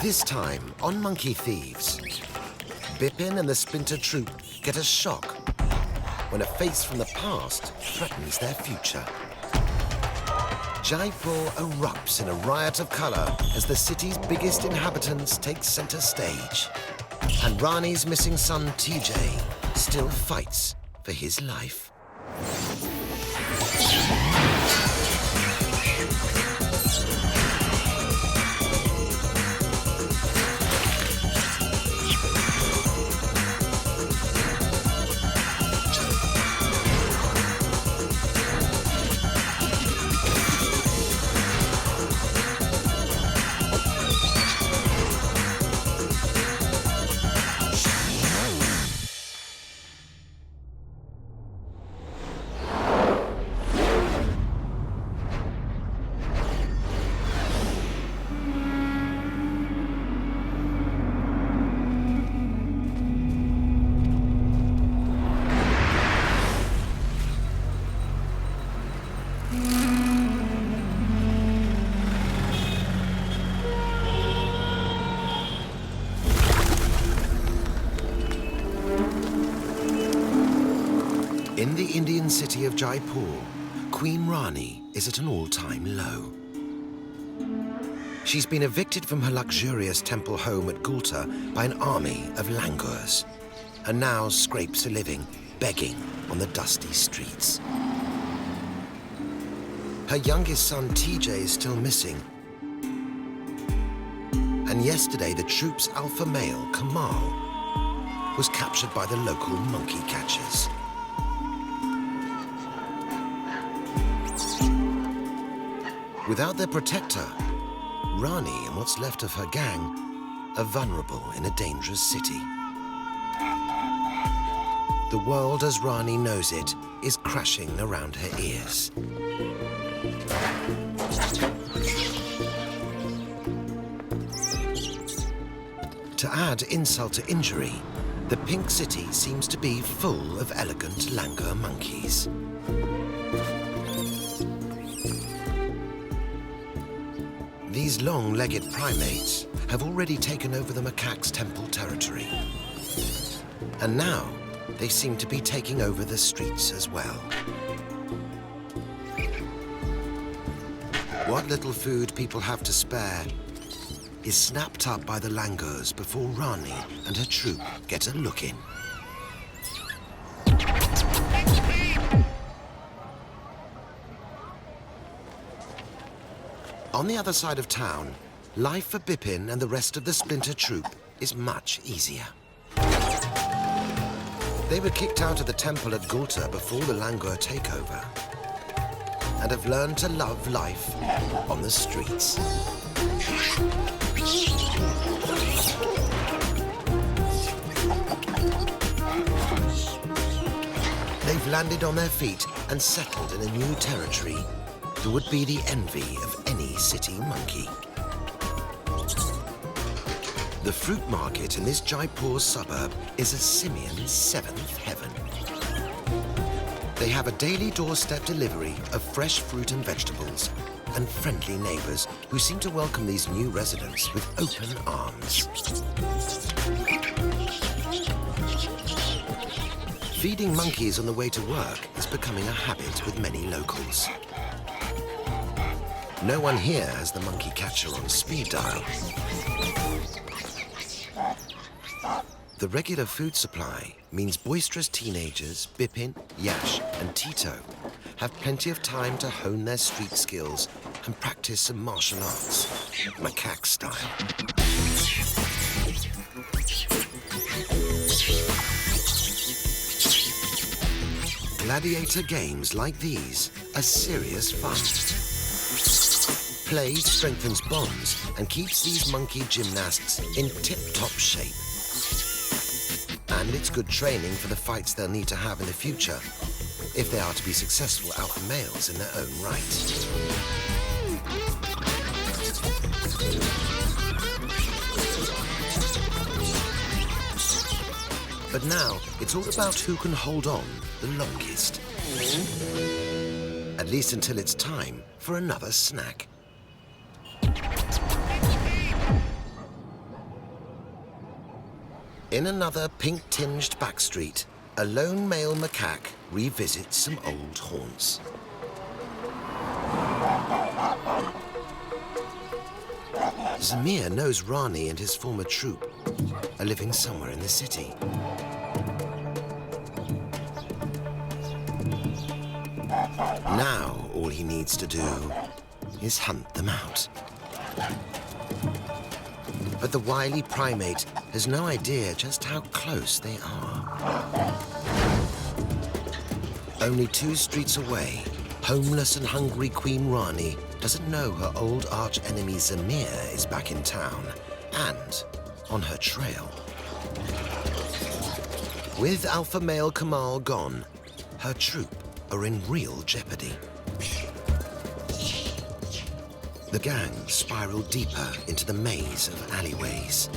This time, on Monkey Thieves, Bipin and the Splinter Troop get a shock when a face from the past threatens their future. Jaipur erupts in a riot of color as the city's biggest inhabitants take center stage. And Rani's missing son, Teejay, still fights for his life. In the Indian city of Jaipur, Queen Rani is at an all-time low. She's been evicted from her luxurious temple home at Gulta by an army of Langurs, and now scrapes a living begging on the dusty streets. Her youngest son, Teejay, is still missing. And yesterday, the troop's alpha male, Kamal, was captured by the local monkey catchers. Without their protector, Rani and what's left of her gang are vulnerable in a dangerous city. The world as Rani knows it is crashing around her ears. To add insult to injury, the pink city seems to be full of elegant langur monkeys. These long-legged primates have already taken over the macaque's temple territory. And now, they seem to be taking over the streets as well. What little food people have to spare is snapped up by the Langurs before Rani and her troop get a look in. On the other side of town, life for Bipin and the rest of the Splinter Troop is much easier. They were kicked out of the temple at Gulta before the Langur takeover and have learned to love life on the streets. They've landed on their feet and settled in a new territory that would be the envy of any city monkey. The fruit market in this Jaipur suburb is a simian's seventh heaven. They have a daily doorstep delivery of fresh fruit and vegetables and friendly neighbors who seem to welcome these new residents with open arms. Feeding monkeys on the way to work is becoming a habit with many locals. No one here has the monkey catcher on speed dial. The regular food supply means boisterous teenagers Bipin, Yash and Tito have plenty of time to hone their street skills and practice some martial arts, macaque style. Gladiator games like these are serious fun. Play strengthens bonds and keeps these monkey gymnasts in tip-top shape. And it's good training for the fights they'll need to have in the future if they are to be successful alpha males in their own right. But now, it's all about who can hold on the longest. At least until it's time for another snack. In another pink-tinged back street, a lone male macaque revisits some old haunts. Zamir knows Rani and his former troupe are living somewhere in the city. Now, all he needs to do is hunt them out. But the wily primate has no idea just how close they are. Only 2 streets away, homeless and hungry Queen Rani doesn't know her old arch-enemy Zamir is back in town and on her trail. With alpha male Kamal gone, her troupe are in real jeopardy. The gang spiral deeper into the maze of alleyways.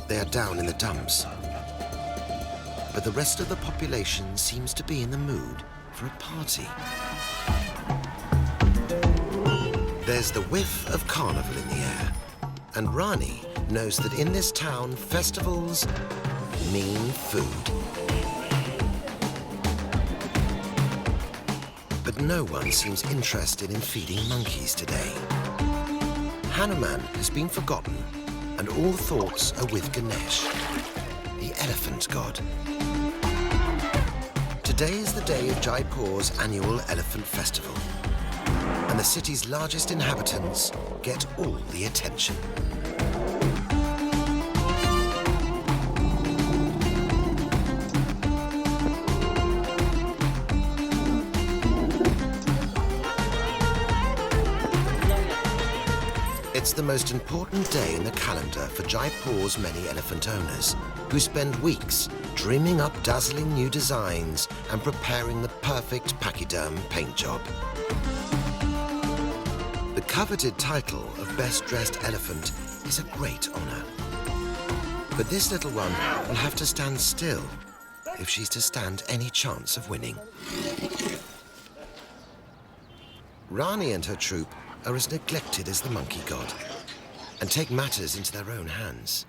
They are down in the dumps, but the rest of the population seems to be in the mood for a party. There's the whiff of carnival in the air, and Rani knows that in this town, festivals mean food. But no one seems interested in feeding monkeys today. Hanuman has been forgotten, and all thoughts are with Ganesh, the elephant god. Today is the day of Jaipur's annual elephant festival, and the city's largest inhabitants get all the attention. It's the most important day in the calendar for Jaipur's many elephant owners, who spend weeks dreaming up dazzling new designs and preparing the perfect pachyderm paint job. The coveted title of Best Dressed Elephant is a great honor. But this little one will have to stand still if she's to stand any chance of winning. Rani and her troupe are as neglected as the monkey god and take matters into their own hands.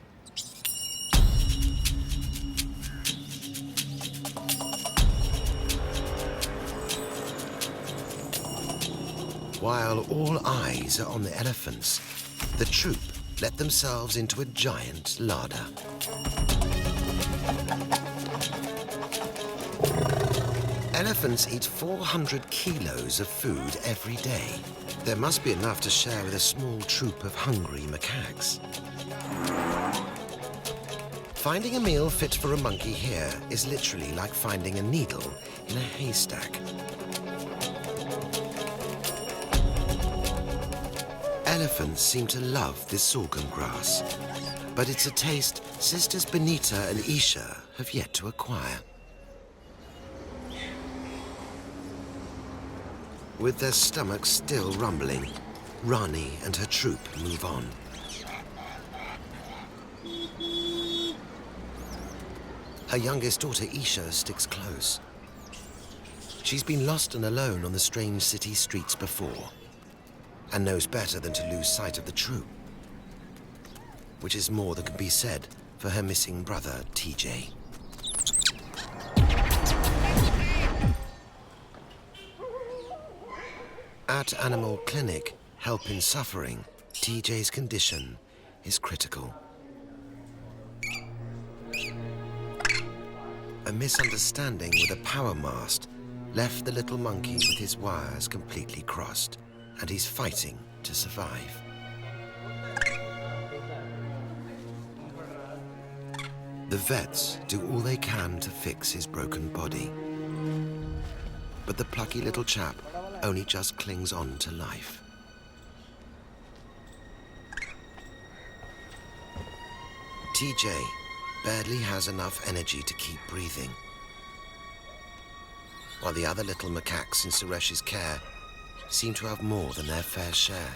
While all eyes are on the elephants, the troupe let themselves into a giant larder. Elephants eat 400 kilos of food every day. There must be enough to share with a small troop of hungry macaques. Finding a meal fit for a monkey here is literally like finding a needle in a haystack. Elephants seem to love this sorghum grass, but it's a taste sisters Benita and Isha have yet to acquire. With their stomachs still rumbling, Rani and her troupe move on. Her youngest daughter Isha sticks close. She's been lost and alone on the strange city streets before, and knows better than to lose sight of the troupe, which is more than can be said for her missing brother Teejay. At Animal Clinic, Help in Suffering, Teejay's condition is critical. A misunderstanding with a power mast left the little monkey with his wires completely crossed, and he's fighting to survive. The vets do all they can to fix his broken body, but the plucky little chap only just clings on to life. Teejay barely has enough energy to keep breathing, while the other little macaques in Suresh's care seem to have more than their fair share.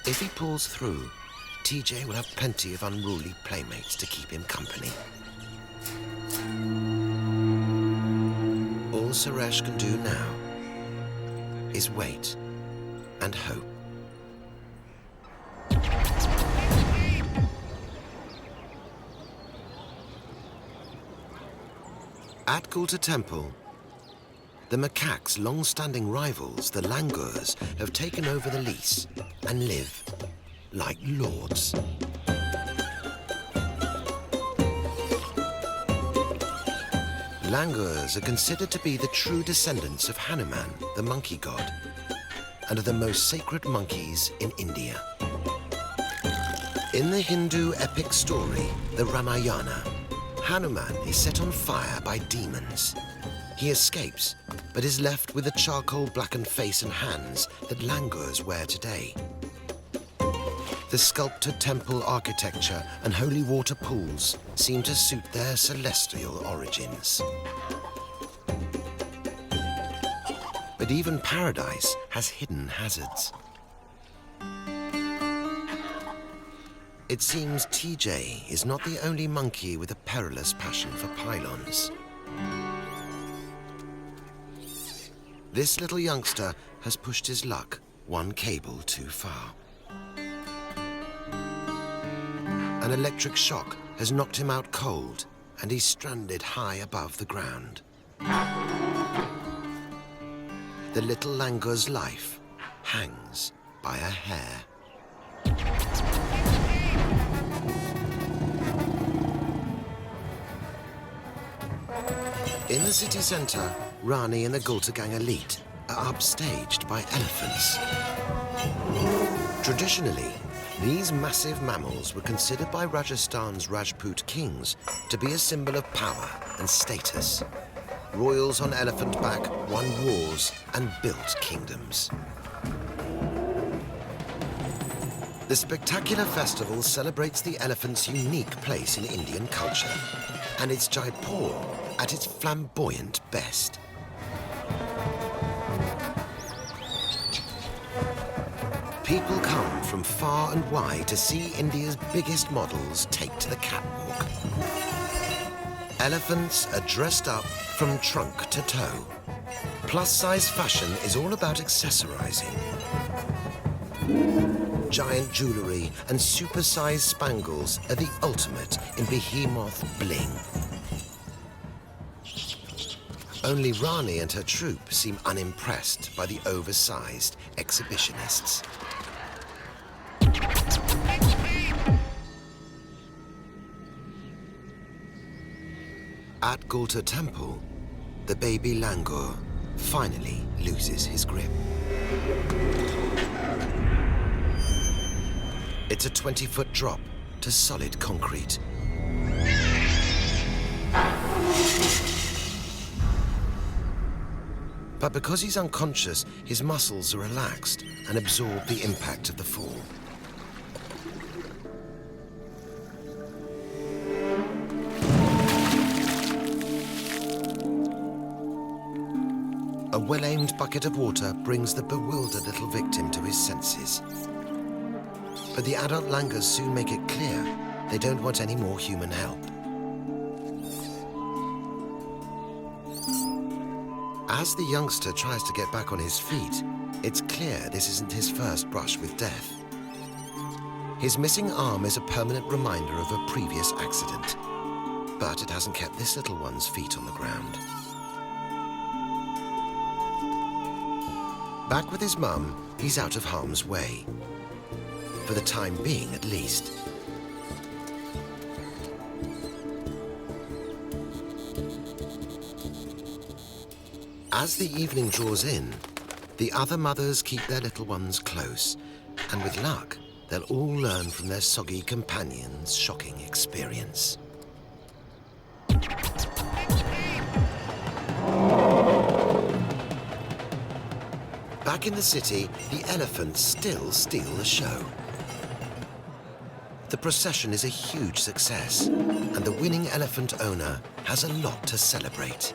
If he pulls through, Teejay will have plenty of unruly playmates to keep him company. All Suresh can do now is wait and hope. At Gulta Temple, the macaques' long-standing rivals, the Langurs, have taken over the lease and live like lords. Langurs are considered to be the true descendants of Hanuman, the monkey god, and are the most sacred monkeys in India. In the Hindu epic story, the Ramayana, Hanuman is set on fire by demons. He escapes, but is left with the charcoal-blackened face and hands that Langurs wear today. The sculpted temple architecture and holy water pools seem to suit their celestial origins. But even paradise has hidden hazards. It seems Teejay is not the only monkey with a perilous passion for pylons. This little youngster has pushed his luck one cable too far. An electric shock has knocked him out cold, and he's stranded high above the ground. The little Langur's life hangs by a hair. In the city centre, Rani and the Gulta gang elite are upstaged by elephants. Traditionally, these massive mammals were considered by Rajasthan's Rajput kings to be a symbol of power and status. Royals on elephant back won wars and built kingdoms. The spectacular festival celebrates the elephant's unique place in Indian culture, and it's Jaipur at its flamboyant best. People come from far and wide to see India's biggest models take to the catwalk. Elephants are dressed up from trunk to toe. Plus-size fashion is all about accessorizing. Giant jewelry and super-sized spangles are the ultimate in behemoth bling. Only Rani and her troupe seem unimpressed by the oversized exhibitionists. At Gulta Temple, the baby langur finally loses his grip. It's a 20-foot drop to solid concrete. But because he's unconscious, his muscles are relaxed and absorb the impact of the fall. A well-aimed bucket of water brings the bewildered little victim to his senses. But the adult Langurs soon make it clear they don't want any more human help. As the youngster tries to get back on his feet, it's clear this isn't his first brush with death. His missing arm is a permanent reminder of a previous accident, but it hasn't kept this little one's feet on the ground. Back with his mum, he's out of harm's way. For the time being, at least. As the evening draws in, the other mothers keep their little ones close, and with luck, they'll all learn from their soggy companion's shocking experience. Back in the city, the elephants still steal the show. The procession is a huge success, and the winning elephant owner has a lot to celebrate.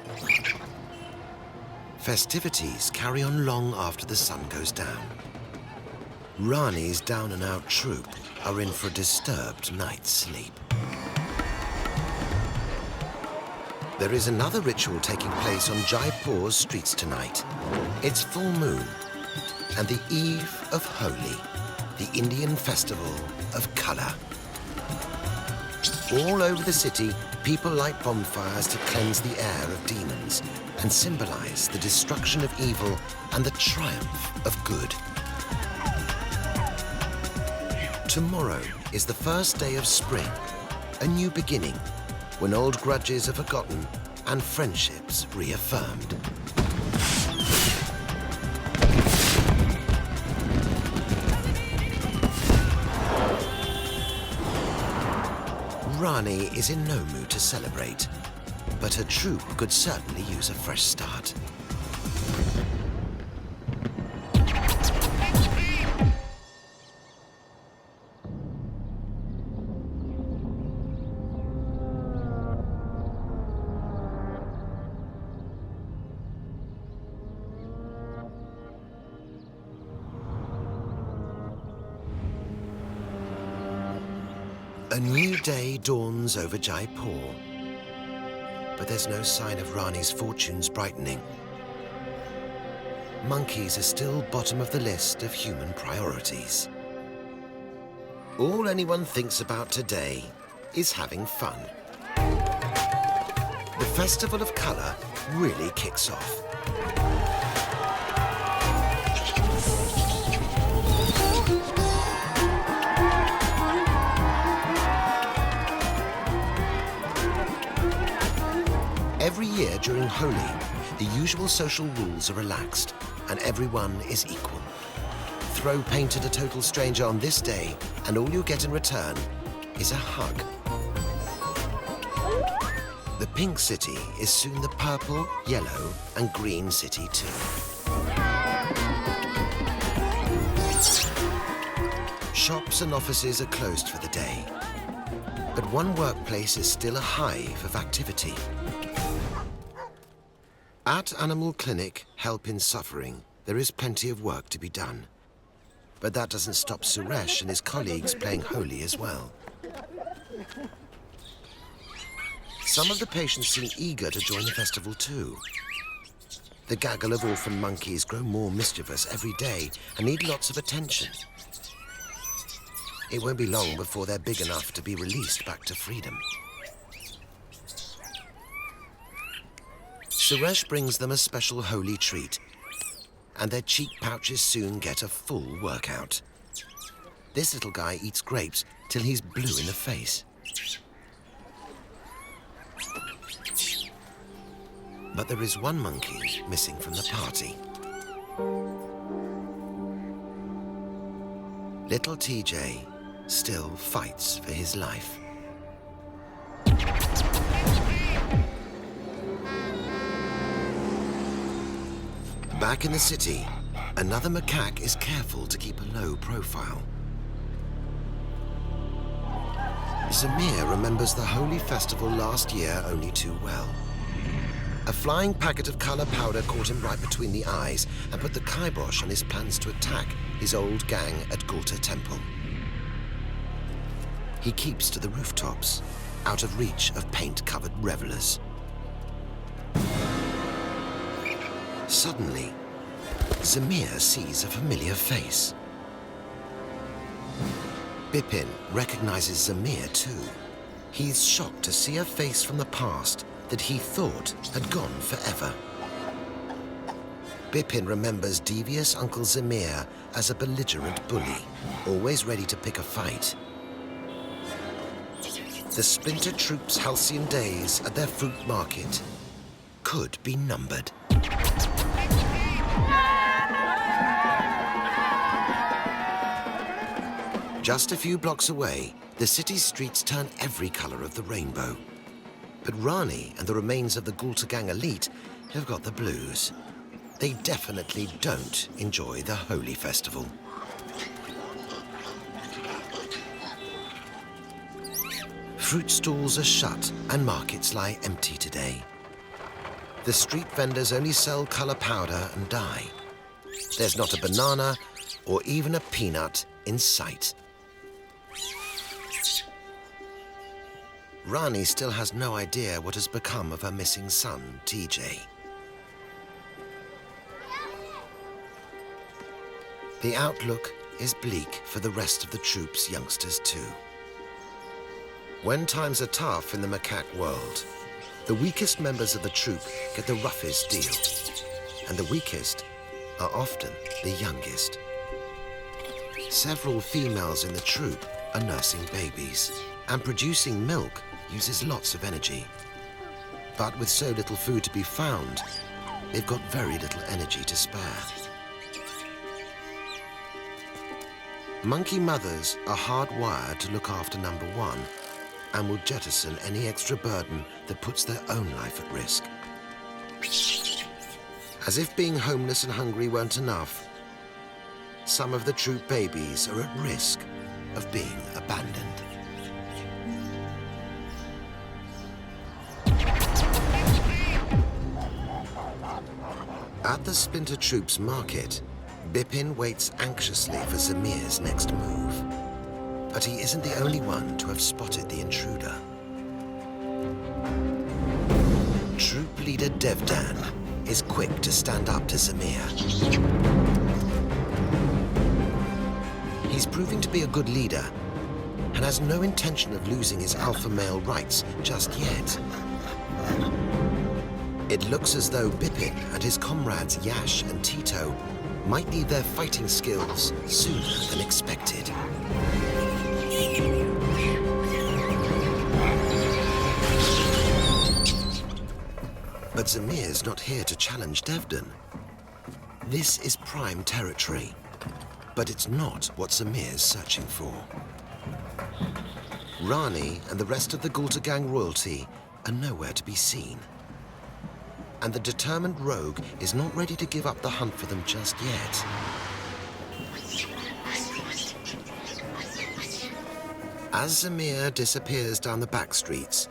Festivities carry on long after the sun goes down. Rani's down-and-out troupe are in for a disturbed night's sleep. There is another ritual taking place on Jaipur's streets tonight. It's full moon, and the eve of Holi, the Indian festival of colour. All over the city, people light bonfires to cleanse the air of demons and symbolize the destruction of evil and the triumph of good. Tomorrow is the first day of spring, a new beginning, when old grudges are forgotten and friendships reaffirmed. Rani is in no mood to celebrate, but her troop could certainly use a fresh start. A new day dawns over Jaipur, but there's no sign of Rani's fortunes brightening. Monkeys are still bottom of the list of human priorities. All anyone thinks about today is having fun. The Festival of Colour really kicks off. Every year during Holi, the usual social rules are relaxed and everyone is equal. Throw paint at a total stranger on this day and all you get in return is a hug. The pink city is soon the purple, yellow and green city too. Shops and offices are closed for the day, but one workplace is still a hive of activity. At Animal Clinic, Help in Suffering, there is plenty of work to be done. But that doesn't stop Suresh and his colleagues playing Holi as well. Some of the patients seem eager to join the festival too. The gaggle of orphan monkeys grow more mischievous every day and need lots of attention. It won't be long before they're big enough to be released back to freedom. Suresh brings them a special Holi treat, and their cheek pouches soon get a full workout. This little guy eats grapes till he's blue in the face. But there is one monkey missing from the party. Little Teejay still fights for his life. Back in the city, another macaque is careful to keep a low profile. Zamir remembers the Holi festival last year only too well. A flying packet of colour powder caught him right between the eyes and put the kibosh on his plans to attack his old gang at Gulta Temple. He keeps to the rooftops, out of reach of paint-covered revelers. Suddenly, Zamir sees a familiar face. Bipin recognizes Zamir too. He's shocked to see a face from the past that he thought had gone forever. Bipin remembers devious Uncle Zamir as a belligerent bully, always ready to pick a fight. The Splinter Troop's halcyon days at their fruit market could be numbered. Just a few blocks away, the city's streets turn every color of the rainbow. But Rani and the remains of the Gulta gang elite have got the blues. They definitely don't enjoy the Holi festival. Fruit stalls are shut and markets lie empty today. The street vendors only sell color powder and dye. There's not a banana or even a peanut in sight. Rani still has no idea what has become of her missing son, Teejay. The outlook is bleak for the rest of the troop's youngsters too. When times are tough in the macaque world, the weakest members of the troop get the roughest deal, and the weakest are often the youngest. Several females in the troop are nursing babies, and producing milk uses lots of energy. But with so little food to be found, they've got very little energy to spare. Monkey mothers are hardwired to look after number one and will jettison any extra burden that puts their own life at risk. As if being homeless and hungry weren't enough, some of the troop babies are at risk of being abandoned. At the Splinter Troop's market, Bipin waits anxiously for Zamir's next move. But he isn't the only one to have spotted the intruder. Troop leader Devdan is quick to stand up to Zamir. He's proving to be a good leader and has no intention of losing his alpha male rights just yet. It looks as though Bipin and his comrades Yash and Tito might need their fighting skills sooner than expected. But Zamir's not here to challenge Devdan. This is prime territory, but it's not what Zamir's searching for. Rani and the rest of the Gulta gang royalty are nowhere to be seen. And the determined rogue is not ready to give up the hunt for them just yet. As Zamir disappears down the back streets,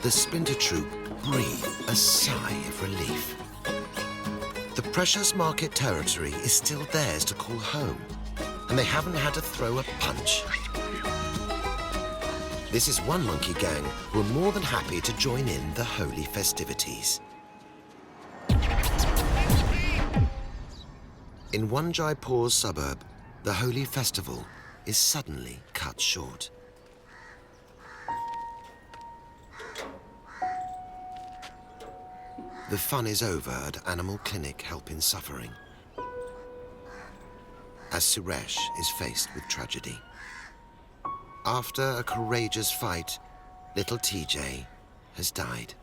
the Splinter Troop breathe a sigh of relief. The precious market territory is still theirs to call home, and they haven't had to throw a punch. This is one monkey gang who are more than happy to join in the Holi festivities. In one Jaipur suburb, the Holi festival is suddenly cut short. The fun is over at Animal Clinic Helping Suffering, as Suresh is faced with tragedy. After a courageous fight, little Teejay has died.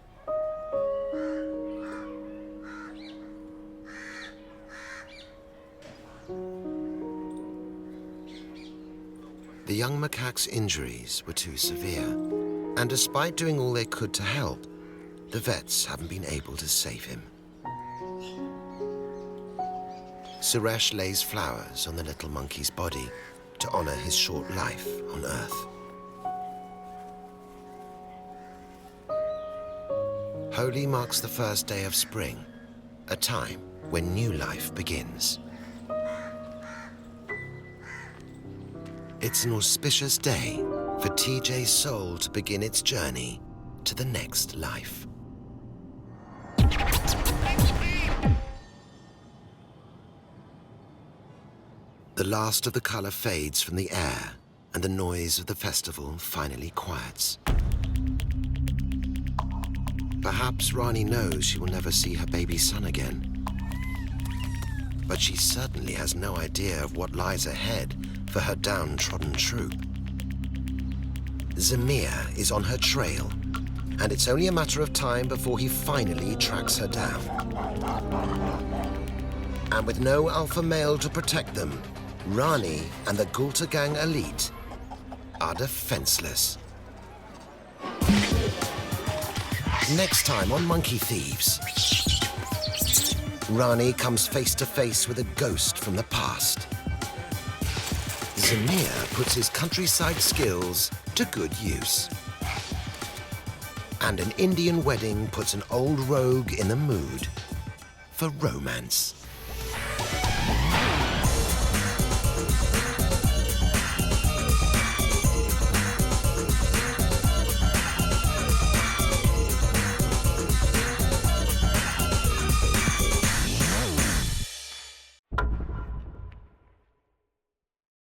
The young macaque's injuries were too severe, and despite doing all they could to help, the vets haven't been able to save him. Suresh lays flowers on the little monkey's body to honor his short life on Earth. Holi marks the first day of spring, a time when new life begins. It's an auspicious day for Teejay's soul to begin its journey to the next life. The last of the color fades from the air, and the noise of the festival finally quiets. Perhaps Rani knows she will never see her baby son again. But she certainly has no idea of what lies ahead for her downtrodden troop. Zamir is on her trail, and it's only a matter of time before he finally tracks her down. And with no alpha male to protect them, Rani and the Gulta gang elite are defenseless. Next time on Monkey Thieves, Rani comes face to face with a ghost from the past. Zamir puts his countryside skills to good use. And an Indian wedding puts an old rogue in the mood for romance.